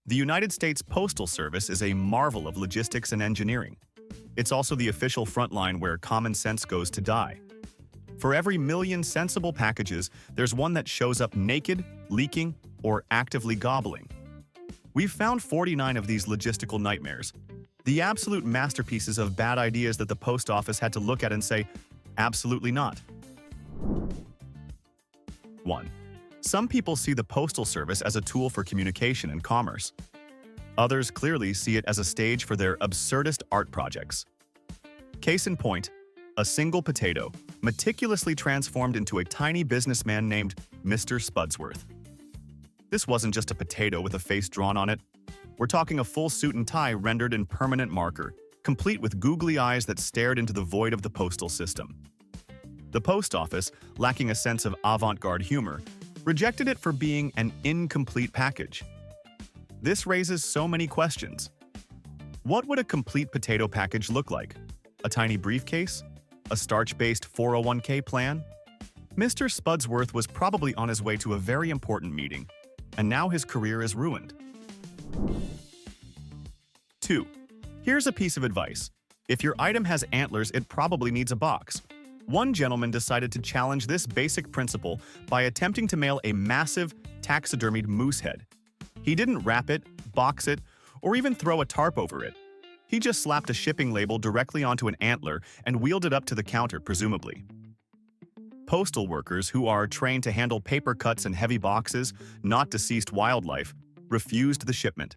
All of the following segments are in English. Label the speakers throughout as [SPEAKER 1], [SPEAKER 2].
[SPEAKER 1] The United States Postal Service is a marvel of logistics and engineering. It's also the official front line where common sense goes to die. For every million sensible packages, there's one that shows up naked, leaking, or actively gobbling. We've found 49 of these logistical nightmares, the absolute masterpieces of bad ideas that the post office had to look at and say, absolutely not. 1. Some people see the Postal Service as a tool for communication and commerce. Others clearly see it as a stage for their absurdist art projects. Case in point, a single potato, meticulously transformed into a tiny businessman named Mr. Spudsworth. This wasn't just a potato with a face drawn on it. We're talking a full suit and tie rendered in permanent marker, complete with googly eyes that stared into the void of the postal system. The post office, lacking a sense of avant-garde humor, rejected it for being an incomplete package. This raises so many questions. What would a complete potato package look like? A tiny briefcase? A starch-based 401k plan? Mr. Spudsworth was probably on his way to a very important meeting, and now his career is ruined. 2. Here's a piece of advice. If your item has antlers, it probably needs a box. One gentleman decided to challenge this basic principle by attempting to mail a massive, taxidermied moose head. He didn't wrap it, box it, or even throw a tarp over it. He just slapped a shipping label directly onto an antler and wheeled it up to the counter, presumably. Postal workers, who are trained to handle paper cuts and heavy boxes, not deceased wildlife, refused the shipment.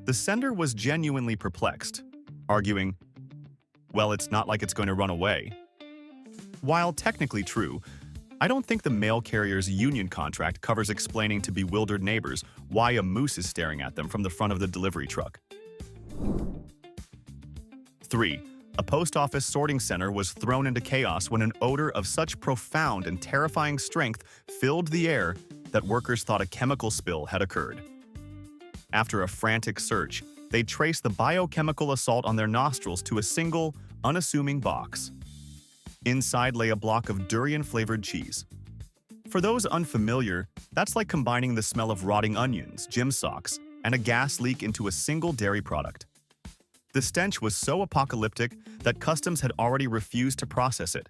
[SPEAKER 1] The sender was genuinely perplexed, arguing, "Well, it's not like it's going to run away." While technically true, I don't think the mail carrier's union contract covers explaining to bewildered neighbors why a moose is staring at them from the front of the delivery truck. 3. A post office sorting center was thrown into chaos when an odor of such profound and terrifying strength filled the air that workers thought a chemical spill had occurred. After a frantic search, they traced the biochemical assault on their nostrils to a single, unassuming box. Inside lay a block of durian-flavored cheese. For those unfamiliar, that's like combining the smell of rotting onions, gym socks, and a gas leak into a single dairy product. The stench was so apocalyptic that customs had already refused to process it,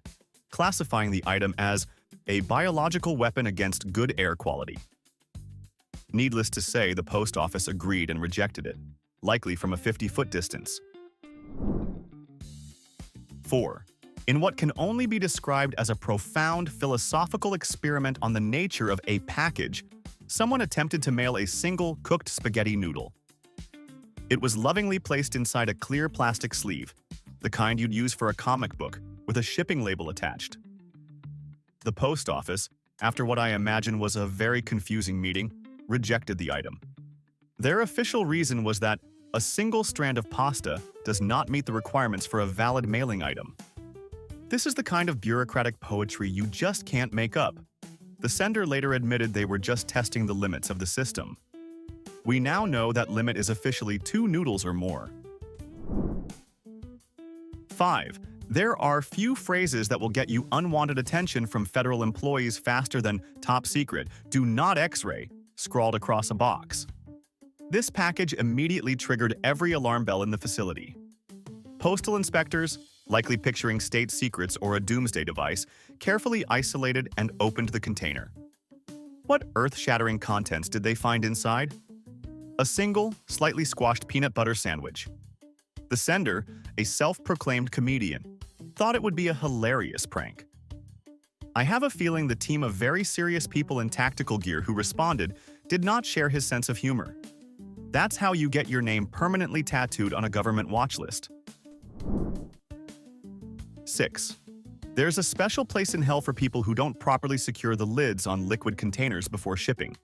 [SPEAKER 1] classifying the item as a biological weapon against good air quality. Needless to say, the post office agreed and rejected it, likely from a 50-foot distance. 4. In what can only be described as a profound philosophical experiment on the nature of a package, someone attempted to mail a single cooked spaghetti noodle. It was lovingly placed inside a clear plastic sleeve, the kind you'd use for a comic book, with a shipping label attached. The post office, after what I imagine was a very confusing meeting, rejected the item. Their official reason was that a single strand of pasta does not meet the requirements for a valid mailing item. This is the kind of bureaucratic poetry you just can't make up. The sender later admitted they were just testing the limits of the system. We now know that limit is officially 2 noodles or more. 5. There are few phrases that will get you unwanted attention from federal employees faster than "top secret," "do not X-ray," scrawled across a box. This package immediately triggered every alarm bell in the facility. Postal inspectors, likely picturing state secrets or a doomsday device, carefully isolated and opened the container. What earth-shattering contents did they find inside? A single, slightly squashed peanut butter sandwich. The sender, a self-proclaimed comedian, thought it would be a hilarious prank. I have a feeling the team of very serious people in tactical gear who responded did not share his sense of humor. That's how you get your name permanently tattooed on a government watch list. 6. There's a special place in hell for people who don't properly secure the lids on liquid containers before shipping.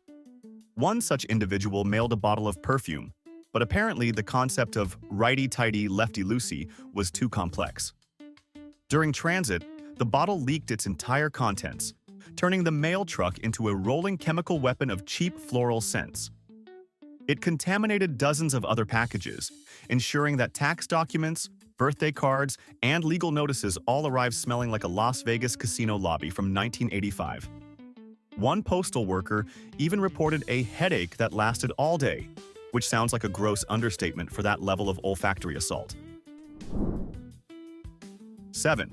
[SPEAKER 1] One such individual mailed a bottle of perfume, but apparently the concept of righty-tighty, lefty-loosey was too complex. During transit, the bottle leaked its entire contents, turning the mail truck into a rolling chemical weapon of cheap floral scents. It contaminated dozens of other packages, ensuring that tax documents, birthday cards, and legal notices all arrived smelling like a Las Vegas casino lobby from 1985. One postal worker even reported a headache that lasted all day, which sounds like a gross understatement for that level of olfactory assault. 7.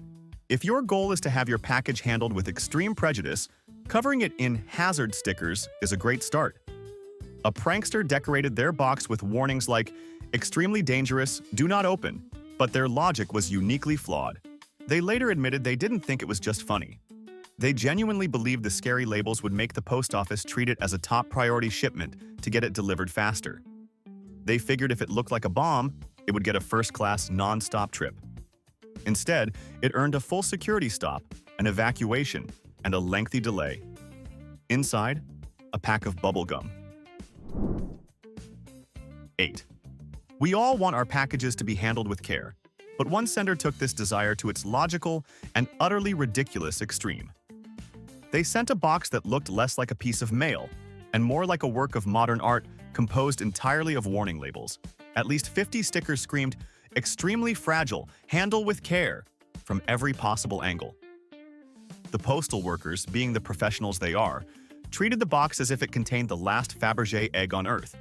[SPEAKER 1] If your goal is to have your package handled with extreme prejudice, covering it in hazard stickers is a great start. A prankster decorated their box with warnings like, "Extremely dangerous, do not open," but their logic was uniquely flawed. They later admitted they didn't think it was just funny. They genuinely believed the scary labels would make the post office treat it as a top priority shipment to get it delivered faster. They figured if it looked like a bomb, it would get a first-class, non-stop trip. Instead, it earned a full security stop, an evacuation, and a lengthy delay. Inside, a pack of bubble gum. 8. We all want our packages to be handled with care, but one sender took this desire to its logical and utterly ridiculous extreme. They sent a box that looked less like a piece of mail and more like a work of modern art composed entirely of warning labels. At least 50 stickers screamed, "Extremely fragile, handle with care," from every possible angle. The postal workers, being the professionals they are, treated the box as if it contained the last Fabergé egg on Earth.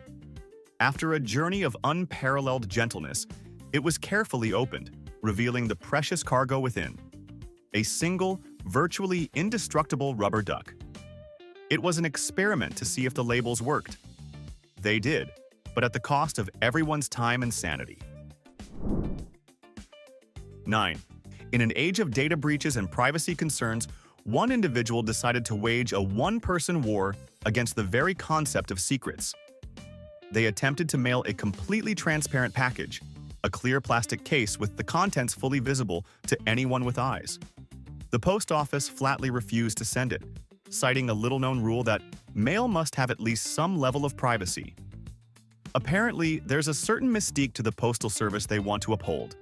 [SPEAKER 1] After a journey of unparalleled gentleness, it was carefully opened, revealing the precious cargo within. A single, virtually indestructible rubber duck. It was an experiment to see if the labels worked. They did, but at the cost of everyone's time and sanity. 9. In an age of data breaches and privacy concerns, one individual decided to wage a one-person war against the very concept of secrets. They attempted to mail a completely transparent package, a clear plastic case with the contents fully visible to anyone with eyes. The post office flatly refused to send it, citing a little-known rule that mail must have at least some level of privacy. Apparently, there's a certain mystique to the Postal Service they want to uphold.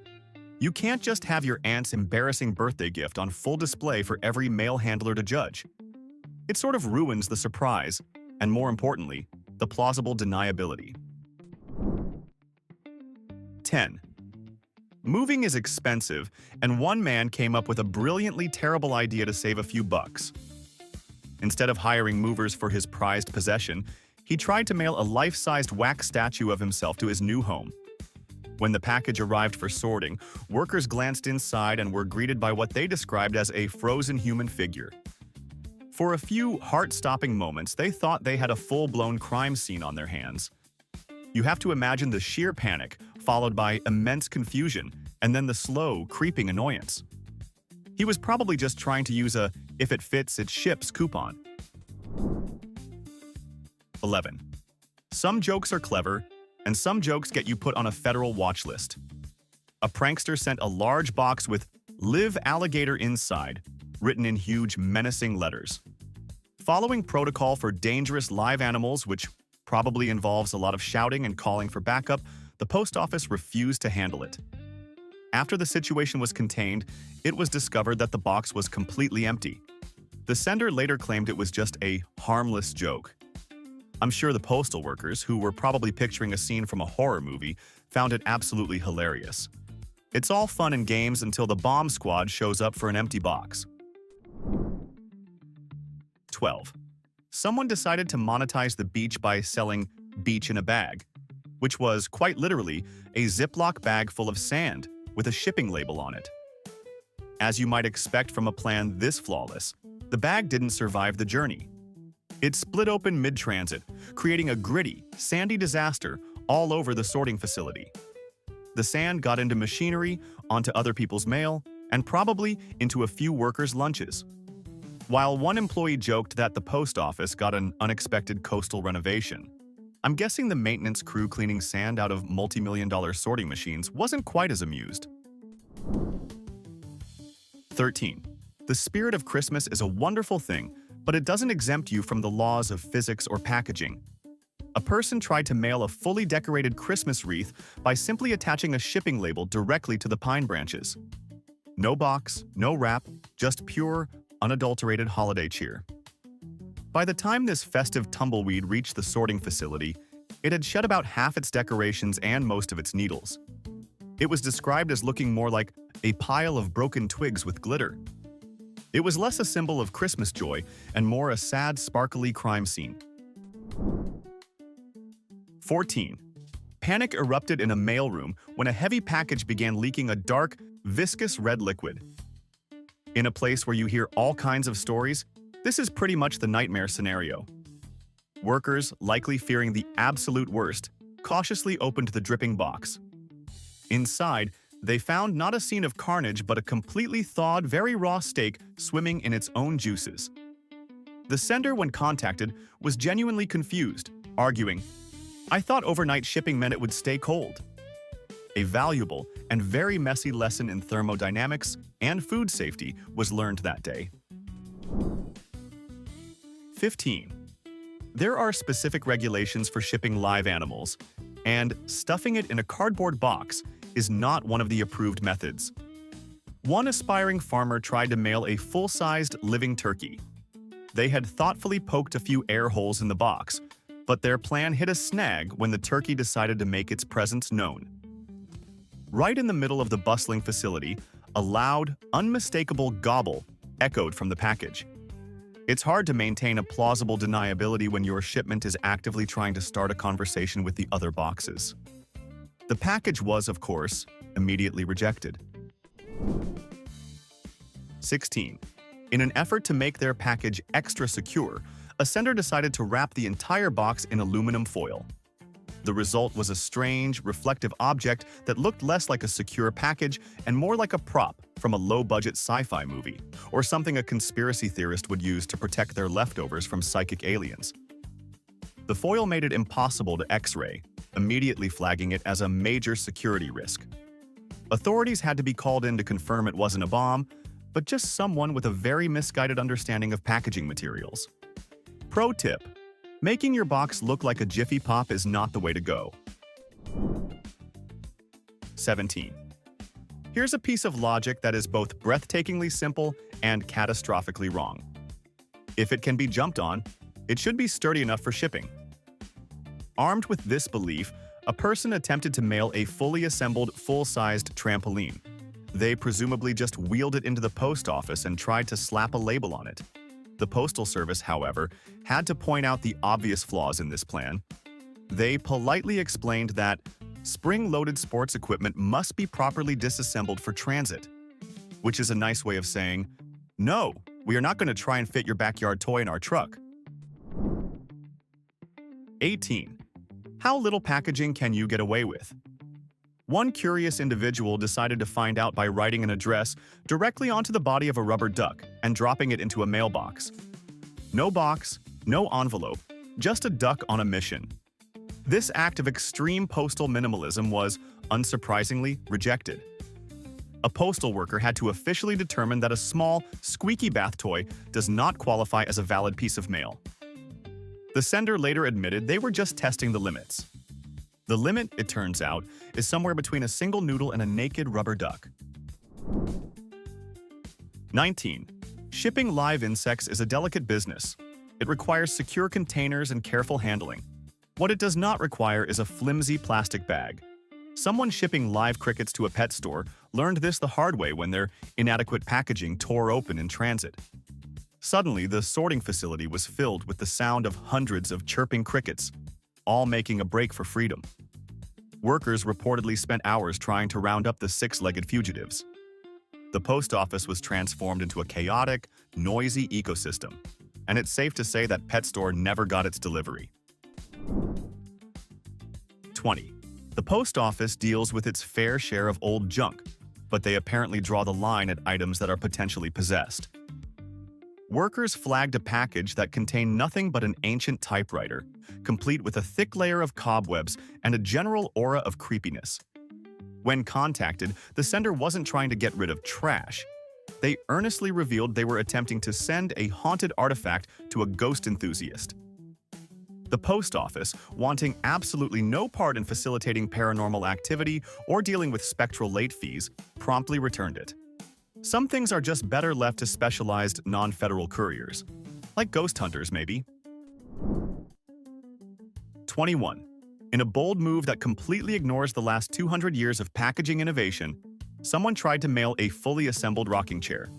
[SPEAKER 1] You can't just have your aunt's embarrassing birthday gift on full display for every mail handler to judge. It sort of ruins the surprise, and more importantly, the plausible deniability. 10. Moving is expensive, and one man came up with a brilliantly terrible idea to save a few bucks. Instead of hiring movers for his prized possession, he tried to mail a life-sized wax statue of himself to his new home. When the package arrived for sorting, workers glanced inside and were greeted by what they described as a frozen human figure. For a few heart-stopping moments, they thought they had a full-blown crime scene on their hands. You have to imagine the sheer panic, followed by immense confusion, and then the slow, creeping annoyance. He was probably just trying to use a "if it fits, it ships" coupon. 11. Some jokes are clever, and some jokes get you put on a federal watch list. A prankster sent a large box with "Live Alligator Inside" written in huge, menacing letters. Following protocol for dangerous live animals, which probably involves a lot of shouting and calling for backup, the post office refused to handle it. After the situation was contained, it was discovered that the box was completely empty. The sender later claimed it was just a harmless joke. I'm sure the postal workers, who were probably picturing a scene from a horror movie, found it absolutely hilarious. It's all fun and games until the bomb squad shows up for an empty box. 12. Someone decided to monetize the beach by selling beach in a bag, which was, quite literally, a Ziploc bag full of sand with a shipping label on it. As you might expect from a plan this flawless, the bag didn't survive the journey. It split open mid-transit, creating a gritty, sandy disaster all over the sorting facility. The sand got into machinery, onto other people's mail, and probably into a few workers' lunches. While one employee joked that the post office got an unexpected coastal renovation, I'm guessing the maintenance crew cleaning sand out of multi-million-dollar sorting machines wasn't quite as amused. 13. The spirit of Christmas is a wonderful thing, but it doesn't exempt you from the laws of physics or packaging. A person tried to mail a fully decorated Christmas wreath by simply attaching a shipping label directly to the pine branches. No box, no wrap, just pure, unadulterated holiday cheer. By the time this festive tumbleweed reached the sorting facility, it had shed about half its decorations and most of its needles. It was described as looking more like a pile of broken twigs with glitter. It was less a symbol of Christmas joy and more a sad, sparkly crime scene. 14. Panic erupted in a mailroom when a heavy package began leaking a dark, viscous red liquid. In a place where you hear all kinds of stories, this is pretty much the nightmare scenario. Workers, likely fearing the absolute worst, cautiously opened the dripping box. Inside, they found not a scene of carnage but a completely thawed, very raw steak swimming in its own juices. The sender, when contacted, was genuinely confused, arguing, "I thought overnight shipping meant it would stay cold." A valuable and very messy lesson in thermodynamics and food safety was learned that day. 15. There are specific regulations for shipping live animals, and stuffing it in a cardboard box is not one of the approved methods. One aspiring farmer tried to mail a full-sized living turkey. They had thoughtfully poked a few air holes in the box, but their plan hit a snag when the turkey decided to make its presence known. Right in the middle of the bustling facility, a loud, unmistakable gobble echoed from the package. It's hard to maintain a plausible deniability when your shipment is actively trying to start a conversation with the other boxes. The package was, of course, immediately rejected. 16. In an effort to make their package extra secure, a sender decided to wrap the entire box in aluminum foil. The result was a strange, reflective object that looked less like a secure package and more like a prop from a low-budget sci-fi movie, or something a conspiracy theorist would use to protect their leftovers from psychic aliens. The foil made it impossible to X-ray, immediately flagging it as a major security risk. Authorities had to be called in to confirm it wasn't a bomb, but just someone with a very misguided understanding of packaging materials. Pro tip: making your box look like a Jiffy Pop is not the way to go. 17. Here's a piece of logic that is both breathtakingly simple and catastrophically wrong. If it can be jumped on, it should be sturdy enough for shipping. Armed with this belief, a person attempted to mail a fully assembled, full-sized trampoline. They presumably just wheeled it into the post office and tried to slap a label on it. The Postal Service, however, had to point out the obvious flaws in this plan. They politely explained that spring-loaded sports equipment must be properly disassembled for transit, which is a nice way of saying, "No, we are not going to try and fit your backyard toy in our truck." 18. How little packaging can you get away with? One curious individual decided to find out by writing an address directly onto the body of a rubber duck and dropping it into a mailbox. No box, no envelope, just a duck on a mission. This act of extreme postal minimalism was, unsurprisingly, rejected. A postal worker had to officially determine that a small, squeaky bath toy does not qualify as a valid piece of mail. The sender later admitted they were just testing the limits. The limit, it turns out, is somewhere between a single noodle and a naked rubber duck. 19. Shipping live insects is a delicate business. It requires secure containers and careful handling. What it does not require is a flimsy plastic bag. Someone shipping live crickets to a pet store learned this the hard way when their inadequate packaging tore open in transit. Suddenly, the sorting facility was filled with the sound of hundreds of chirping crickets, all making a break for freedom. Workers reportedly spent hours trying to round up the six-legged fugitives. The post office was transformed into a chaotic, noisy ecosystem, and it's safe to say that pet store never got its delivery. 20. The post office deals with its fair share of old junk, but they apparently draw the line at items that are potentially possessed. Workers flagged a package that contained nothing but an ancient typewriter, complete with a thick layer of cobwebs and a general aura of creepiness. When contacted, the sender wasn't trying to get rid of trash. They earnestly revealed they were attempting to send a haunted artifact to a ghost enthusiast. The post office, wanting absolutely no part in facilitating paranormal activity or dealing with spectral late fees, promptly returned it. Some things are just better left to specialized non-federal couriers, like ghost hunters, maybe. 21. In a bold move that completely ignores the last 200 years of packaging innovation, someone tried to mail a fully assembled rocking chair.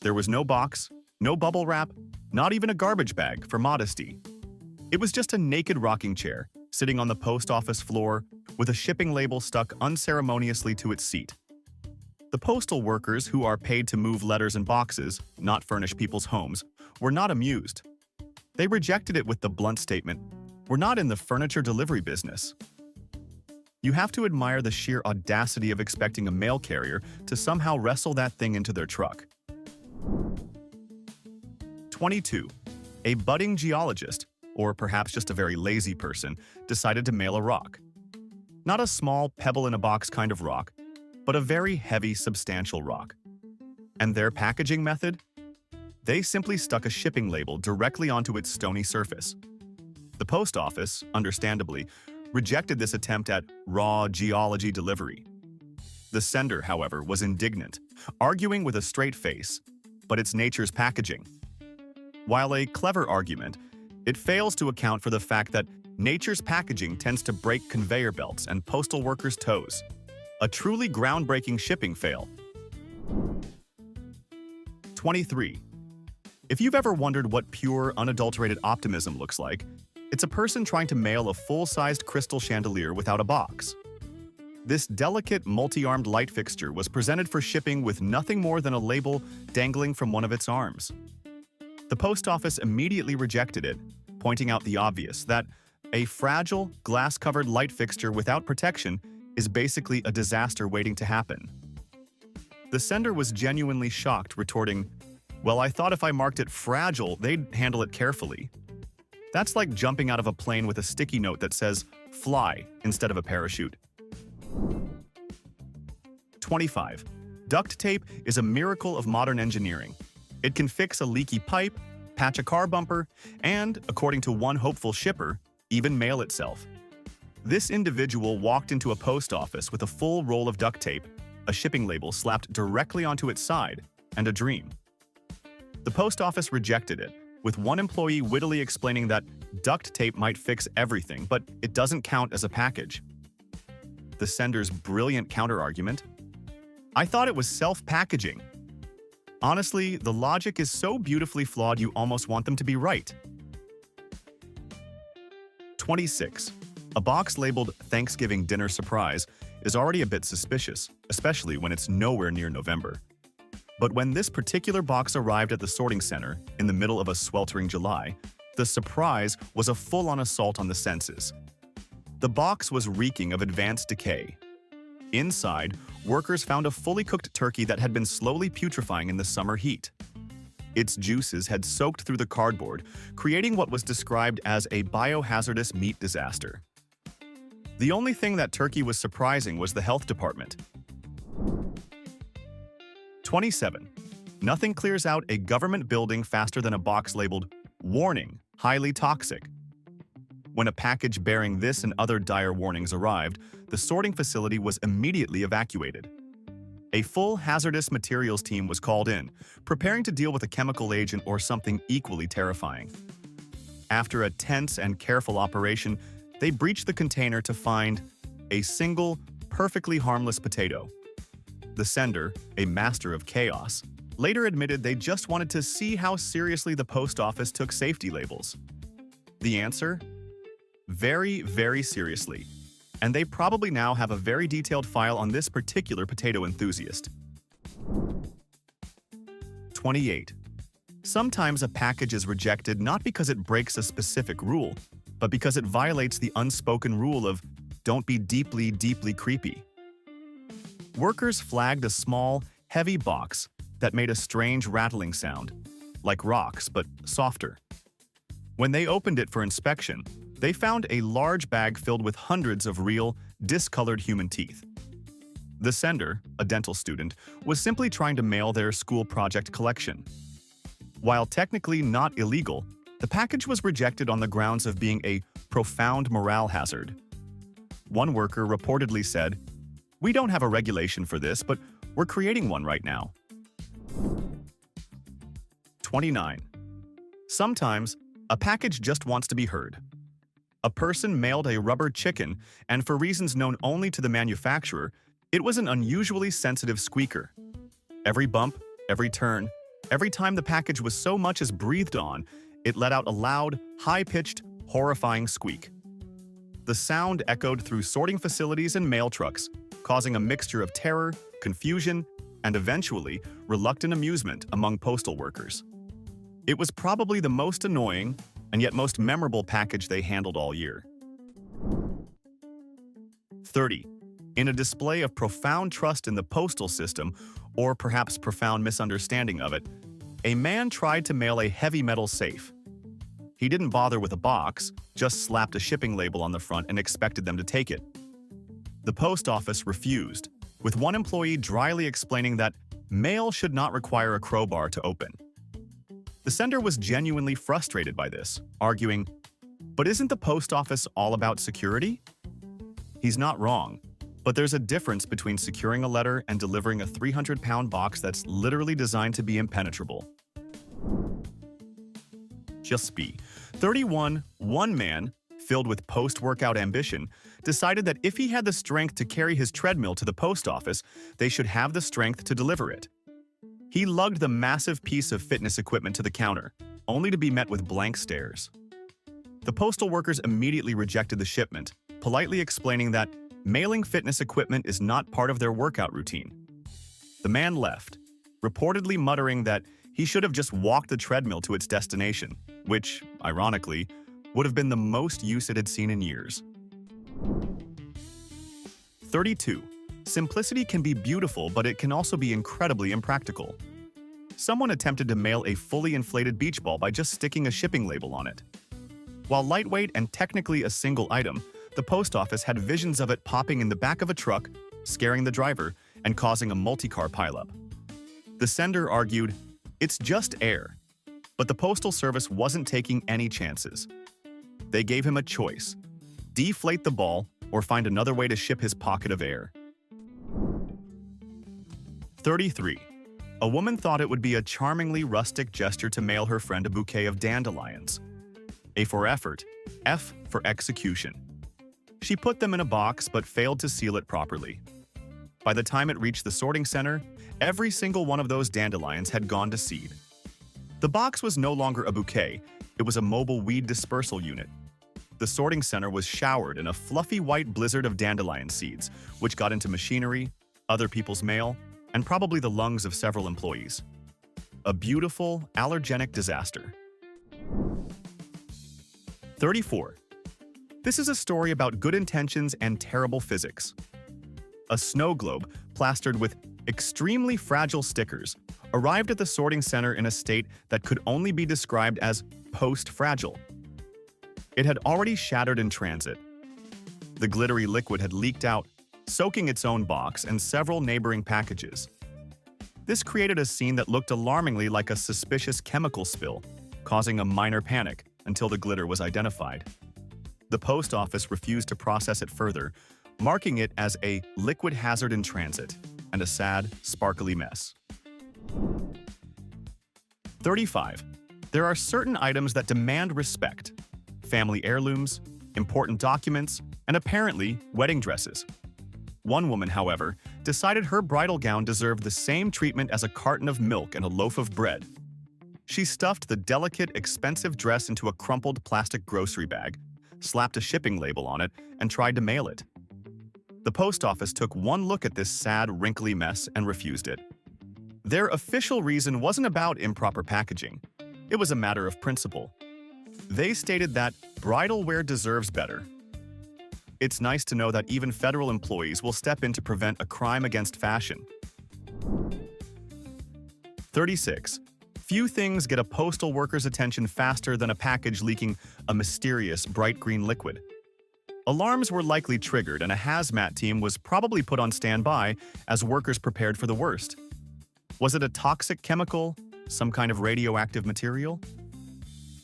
[SPEAKER 1] There was no box, no bubble wrap, not even a garbage bag for modesty. It was just a naked rocking chair, sitting on the post office floor with a shipping label stuck unceremoniously to its seat. The postal workers, who are paid to move letters and boxes, not furnish people's homes, were not amused. They rejected it with the blunt statement, "We're not in the furniture delivery business." You have to admire the sheer audacity of expecting a mail carrier to somehow wrestle that thing into their truck. 22. A budding geologist, or perhaps just a very lazy person, decided to mail a rock. Not a small pebble-in-a-box kind of rock, but a very heavy, substantial rock. And their packaging method? They simply stuck a shipping label directly onto its stony surface. The post office, understandably, rejected this attempt at raw geology delivery. The sender, however, was indignant, arguing with a straight face, but it's nature's packaging. While a clever argument, it fails to account for the fact that nature's packaging tends to break conveyor belts and postal workers' toes. A truly groundbreaking shipping fail. 23. If you've ever wondered what pure, unadulterated optimism looks like, it's a person trying to mail a full-sized crystal chandelier without a box. This delicate, multi-armed light fixture was presented for shipping with nothing more than a label dangling from one of its arms. The post office immediately rejected it, pointing out the obvious, that a fragile, glass-covered light fixture without protection is basically a disaster waiting to happen. The sender was genuinely shocked, retorting, "Well, I thought if I marked it fragile, they'd handle it carefully." That's like jumping out of a plane with a sticky note that says, "Fly," instead of a parachute. 25. Duct tape is a miracle of modern engineering. It can fix a leaky pipe, patch a car bumper, and, according to one hopeful shipper, even mail itself. This individual walked into a post office with a full roll of duct tape, a shipping label slapped directly onto its side, and a dream. The post office rejected it, with one employee wittily explaining that duct tape might fix everything, but it doesn't count as a package. The sender's brilliant counterargument: "I thought it was self-packaging." Honestly, the logic is so beautifully flawed you almost want them to be right. 26. A box labeled Thanksgiving Dinner Surprise is already a bit suspicious, especially when it's nowhere near November. But when this particular box arrived at the sorting center in the middle of a sweltering July, the surprise was a full-on assault on the senses. The box was reeking of advanced decay. Inside, workers found a fully cooked turkey that had been slowly putrefying in the summer heat. Its juices had soaked through the cardboard, creating what was described as a biohazardous meat disaster. The only thing that turkey was surprising was the health department. 27. Nothing clears out a government building faster than a box labeled, "Warning, highly toxic." When a package bearing this and other dire warnings arrived, the sorting facility was immediately evacuated. A full hazardous materials team was called in, preparing to deal with a chemical agent or something equally terrifying. After a tense and careful operation, they breached the container to find a single, perfectly harmless potato. The sender, a master of chaos, later admitted they just wanted to see how seriously the post office took safety labels. The answer? Very, very seriously. And they probably now have a very detailed file on this particular potato enthusiast. 28. Sometimes a package is rejected not because it breaks a specific rule, but because it violates the unspoken rule of "don't be deeply, deeply creepy." Workers flagged a small, heavy box that made a strange rattling sound, like rocks but softer. When they opened it for inspection, they found a large bag filled with hundreds of real, discolored human teeth. The sender, a dental student, was simply trying to mail their school project collection. While technically not illegal, the package was rejected on the grounds of being a profound morale hazard. One worker reportedly said, "We don't have a regulation for this, but we're creating one right now." 29. Sometimes, a package just wants to be heard. A person mailed a rubber chicken, and for reasons known only to the manufacturer, it was an unusually sensitive squeaker. Every bump, every turn, every time the package was so much as breathed on, it let out a loud, high-pitched, horrifying squeak. The sound echoed through sorting facilities and mail trucks, causing a mixture of terror, confusion, and eventually reluctant amusement among postal workers. It was probably the most annoying and yet most memorable package they handled all year. 30. In a display of profound trust in the postal system, or perhaps profound misunderstanding of it, a man tried to mail a heavy metal safe. He didn't bother with a box, just slapped a shipping label on the front and expected them to take it. The post office refused, with one employee dryly explaining that mail should not require a crowbar to open. The sender was genuinely frustrated by this, arguing, "But isn't the post office all about security?" He's not wrong, but there's a difference between securing a letter and delivering a 300-pound box that's literally designed to be impenetrable. Just be. 31, one man, filled with post-workout ambition, decided that if he had the strength to carry his treadmill to the post office, they should have the strength to deliver it. He lugged the massive piece of fitness equipment to the counter, only to be met with blank stares. The postal workers immediately rejected the shipment, politely explaining that mailing fitness equipment is not part of their workout routine. The man left, reportedly muttering that he should have just walked the treadmill to its destination, which, ironically, would have been the most use it had seen in years. 32. Simplicity can be beautiful, but it can also be incredibly impractical. Someone attempted to mail a fully inflated beach ball by just sticking a shipping label on it. While lightweight and technically a single item, the post office had visions of it popping in the back of a truck, scaring the driver, and causing a multi-car pileup. The sender argued, "It's just air." But the Postal Service wasn't taking any chances. They gave him a choice: deflate the ball or find another way to ship his pocket of air. 33. A woman thought it would be a charmingly rustic gesture to mail her friend a bouquet of dandelions. A for effort, F for execution. She put them in a box but failed to seal it properly. By the time it reached the sorting center, every single one of those dandelions had gone to seed. The box was no longer a bouquet, it was a mobile weed dispersal unit. The sorting center was showered in a fluffy white blizzard of dandelion seeds, which got into machinery, other people's mail, and probably the lungs of several employees. A beautiful, allergenic disaster. 34. This is a story about good intentions and terrible physics. A snow globe, plastered with extremely fragile stickers, arrived at the sorting center in a state that could only be described as post-fragile. It had already shattered in transit. The glittery liquid had leaked out, soaking its own box and several neighboring packages. This created a scene that looked alarmingly like a suspicious chemical spill, causing a minor panic until the glitter was identified. The post office refused to process it further, marking it as a liquid hazard in transit and a sad, sparkly mess. 35. There are certain items that demand respect: family heirlooms, important documents, and apparently wedding dresses. One woman, however, decided her bridal gown deserved the same treatment as a carton of milk and a loaf of bread. She stuffed the delicate, expensive dress into a crumpled plastic grocery bag, slapped a shipping label on it, and tried to mail it. The post office took one look at this sad, wrinkly mess and refused it. Their official reason wasn't about improper packaging. It was a matter of principle. They stated that bridal wear deserves better. It's nice to know that even federal employees will step in to prevent a crime against fashion. 36. Few things get a postal worker's attention faster than a package leaking a mysterious bright green liquid. Alarms were likely triggered, and a hazmat team was probably put on standby as workers prepared for the worst. Was it a toxic chemical? Some kind of radioactive material?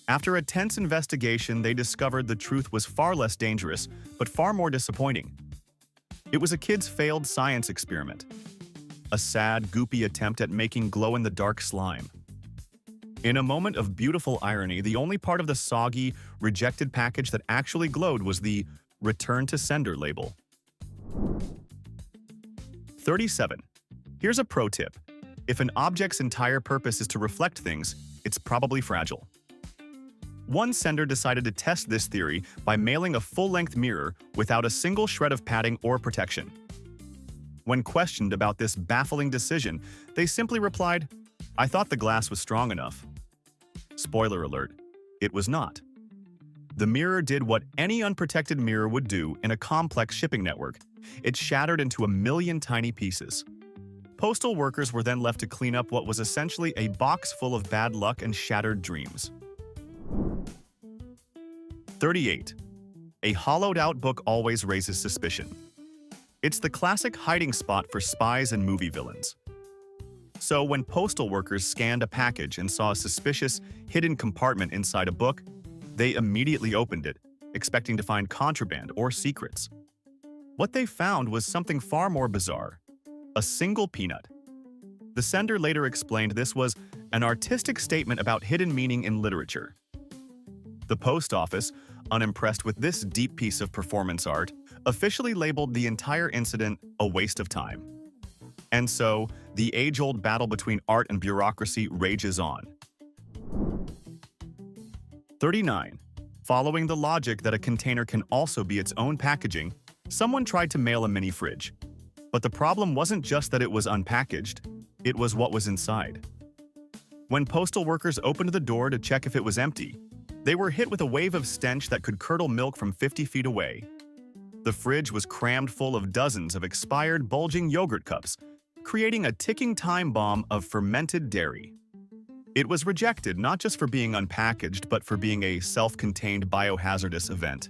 [SPEAKER 1] After a tense investigation, they discovered the truth was far less dangerous, but far more disappointing. It was a kid's failed science experiment. A sad, goopy attempt at making glow-in-the-dark slime. In a moment of beautiful irony, the only part of the soggy, rejected package that actually glowed was the "Return to Sender" label. 37. Here's a pro tip. If an object's entire purpose is to reflect things, it's probably fragile. One sender decided to test this theory by mailing a full-length mirror without a single shred of padding or protection. When questioned about this baffling decision, they simply replied, "I thought the glass was strong enough." Spoiler alert, it was not. The mirror did what any unprotected mirror would do in a complex shipping network. It shattered into a million tiny pieces. Postal workers were then left to clean up what was essentially a box full of bad luck and shattered dreams. 38. A hollowed-out book always raises suspicion. It's the classic hiding spot for spies and movie villains. So when postal workers scanned a package and saw a suspicious, hidden compartment inside a book, they immediately opened it, expecting to find contraband or secrets. What they found was something far more bizarre: a single peanut. The sender later explained this was an artistic statement about hidden meaning in literature. The post office, unimpressed with this deep piece of performance art, officially labeled the entire incident a waste of time. And so, the age-old battle between art and bureaucracy rages on. 39. Following the logic that a container can also be its own packaging, someone tried to mail a mini fridge. But the problem wasn't just that it was unpackaged, it was what was inside. When postal workers opened the door to check if it was empty, they were hit with a wave of stench that could curdle milk from 50 feet away. The fridge was crammed full of dozens of expired, bulging yogurt cups, creating a ticking time bomb of fermented dairy. It was rejected not just for being unpackaged, but for being a self-contained biohazardous event.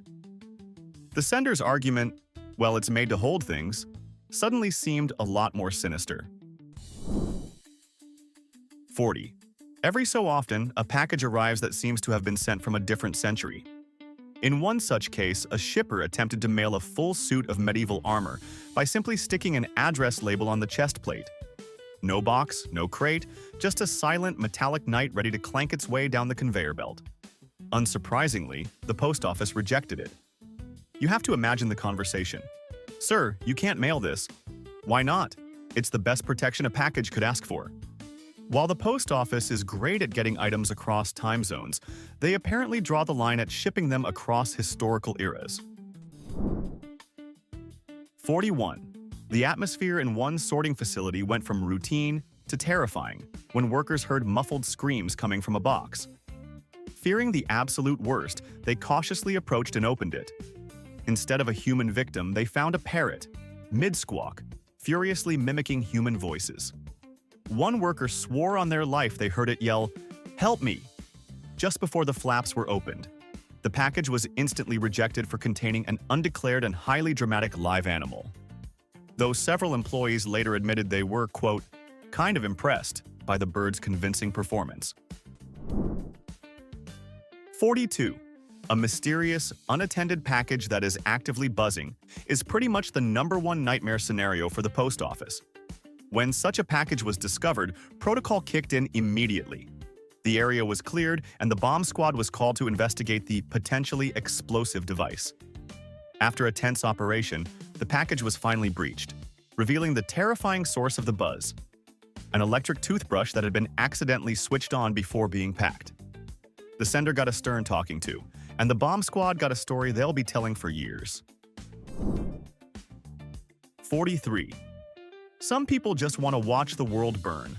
[SPEAKER 1] The sender's argument, "Well, it's made to hold things," suddenly seemed a lot more sinister. 40. Every so often, a package arrives that seems to have been sent from a different century. In one such case, a shipper attempted to mail a full suit of medieval armor by simply sticking an address label on the chest plate. No box, no crate, just a silent metallic knight ready to clank its way down the conveyor belt. Unsurprisingly, the post office rejected it. You have to imagine the conversation. "Sir, you can't mail this." "Why not? It's the best protection a package could ask for." While the post office is great at getting items across time zones, they apparently draw the line at shipping them across historical eras. 41. The atmosphere in one sorting facility went from routine to terrifying when workers heard muffled screams coming from a box. Fearing the absolute worst, they cautiously approached and opened it. Instead of a human victim, they found a parrot, mid-squawk, furiously mimicking human voices. One worker swore on their life they heard it yell, "Help me!" just before the flaps were opened. The package was instantly rejected for containing an undeclared and highly dramatic live animal. Though several employees later admitted they were, quote, "kind of impressed" by the bird's convincing performance. 42. A mysterious, unattended package that is actively buzzing is pretty much the #1 nightmare scenario for the post office. When such a package was discovered, protocol kicked in immediately. The area was cleared, and the bomb squad was called to investigate the potentially explosive device. After a tense operation, the package was finally breached, revealing the terrifying source of the buzz: an electric toothbrush that had been accidentally switched on before being packed. The sender got a stern talking to, and the bomb squad got a story they'll be telling for years. 43. Some people just want to watch the world burn,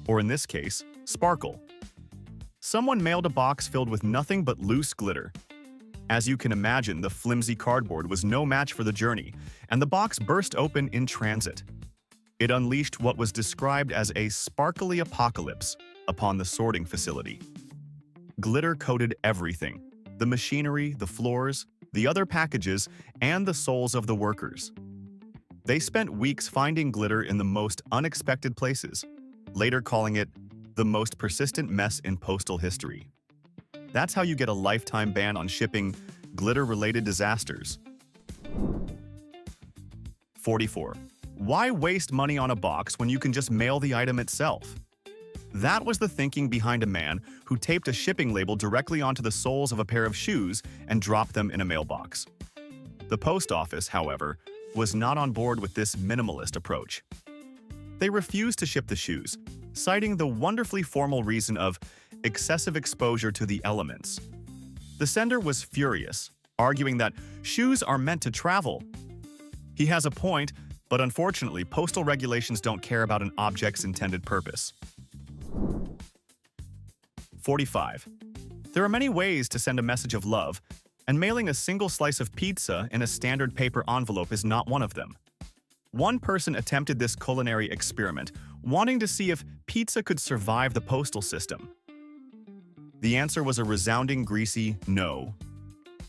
[SPEAKER 1] or in this case, sparkle. Someone mailed a box filled with nothing but loose glitter. As you can imagine, the flimsy cardboard was no match for the journey, and the box burst open in transit. It unleashed what was described as a sparkly apocalypse upon the sorting facility. Glitter coated everything: the machinery, the floors, the other packages, and the souls of the workers. They spent weeks finding glitter in the most unexpected places, later calling it the most persistent mess in postal history. That's how you get a lifetime ban on shipping glitter-related disasters. 44. Why waste money on a box when you can just mail the item itself? That was the thinking behind a man who taped a shipping label directly onto the soles of a pair of shoes and dropped them in a mailbox. The post office, however, was not on board with this minimalist approach. They refused to ship the shoes, citing the wonderfully formal reason of excessive exposure to the elements. The sender was furious, arguing that shoes are meant to travel. He has a point, but unfortunately, postal regulations don't care about an object's intended purpose. 45. There are many ways to send a message of love, and mailing a single slice of pizza in a standard paper envelope is not one of them. One person attempted this culinary experiment, wanting to see if pizza could survive the postal system. The answer was a resounding, greasy no.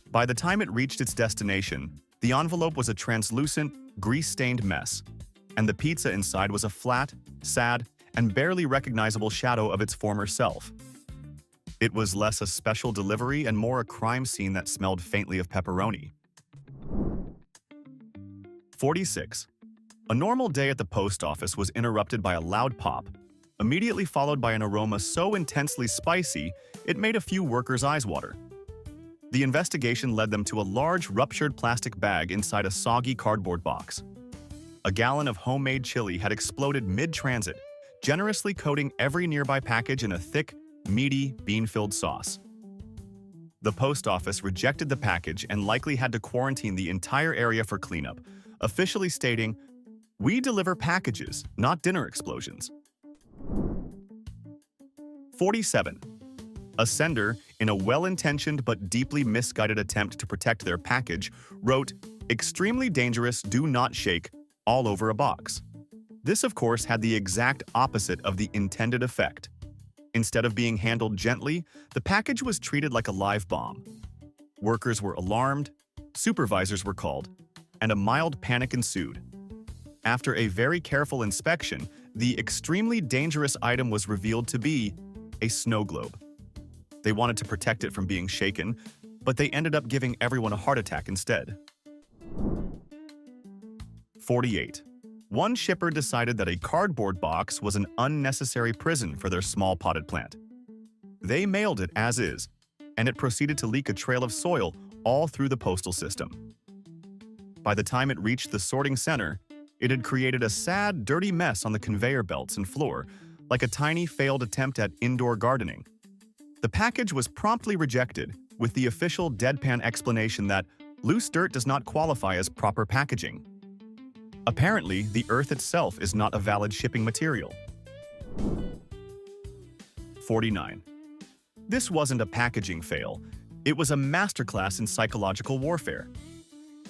[SPEAKER 1] By the time it reached its destination, the envelope was a translucent, grease-stained mess, and the pizza inside was a flat, sad, and barely recognizable shadow of its former self. It was less a special delivery and more a crime scene that smelled faintly of pepperoni. 46. A normal day at the post office was interrupted by a loud pop, immediately followed by an aroma so intensely spicy it made a few workers' eyes water. The investigation led them to a large, ruptured plastic bag inside a soggy cardboard box. A gallon of homemade chili had exploded mid-transit, generously coating every nearby package in a thick, meaty, bean-filled sauce. The post office rejected the package and likely had to quarantine the entire area for cleanup, officially stating, "We deliver packages, not dinner explosions." 47. A sender, in a well-intentioned but deeply misguided attempt to protect their package, wrote, "Extremely dangerous, do not shake," all over a box. This, of course, had the exact opposite of the intended effect. Instead of being handled gently, the package was treated like a live bomb. Workers were alarmed, supervisors were called, and a mild panic ensued. After a very careful inspection, the extremely dangerous item was revealed to be a snow globe. They wanted to protect it from being shaken, but they ended up giving everyone a heart attack instead. 48. One shipper decided that a cardboard box was an unnecessary prison for their small potted plant. They mailed it as is, and it proceeded to leak a trail of soil all through the postal system. By the time it reached the sorting center, it had created a sad, dirty mess on the conveyor belts and floor, like a tiny failed attempt at indoor gardening. The package was promptly rejected, with the official deadpan explanation that loose dirt does not qualify as proper packaging. Apparently, the earth itself is not a valid shipping material. 49. This wasn't a packaging fail. It was a masterclass in psychological warfare.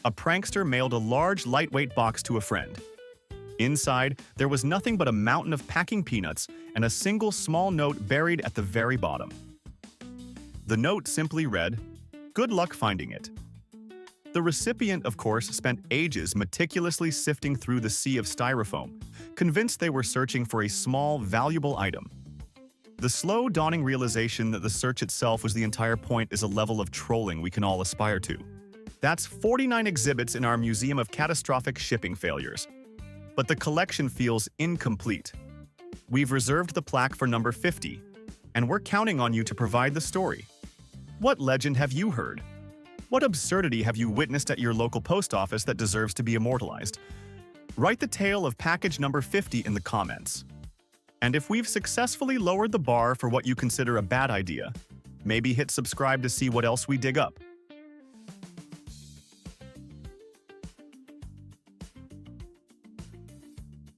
[SPEAKER 1] A prankster mailed a large, lightweight box to a friend. Inside, there was nothing but a mountain of packing peanuts and a single small note buried at the very bottom. The note simply read, "Good luck finding it." The recipient, of course, spent ages meticulously sifting through the sea of styrofoam, convinced they were searching for a small, valuable item. The slow dawning realization that the search itself was the entire point is a level of trolling we can all aspire to. That's 49 exhibits in our Museum of Catastrophic Shipping Failures. But the collection feels incomplete. We've reserved the plaque for number 50, and we're counting on you to provide the story. What legend have you heard? What absurdity have you witnessed at your local post office that deserves to be immortalized? Write the tale of package number 50 in the comments. And if we've successfully lowered the bar for what you consider a bad idea, maybe hit subscribe to see what else we dig up.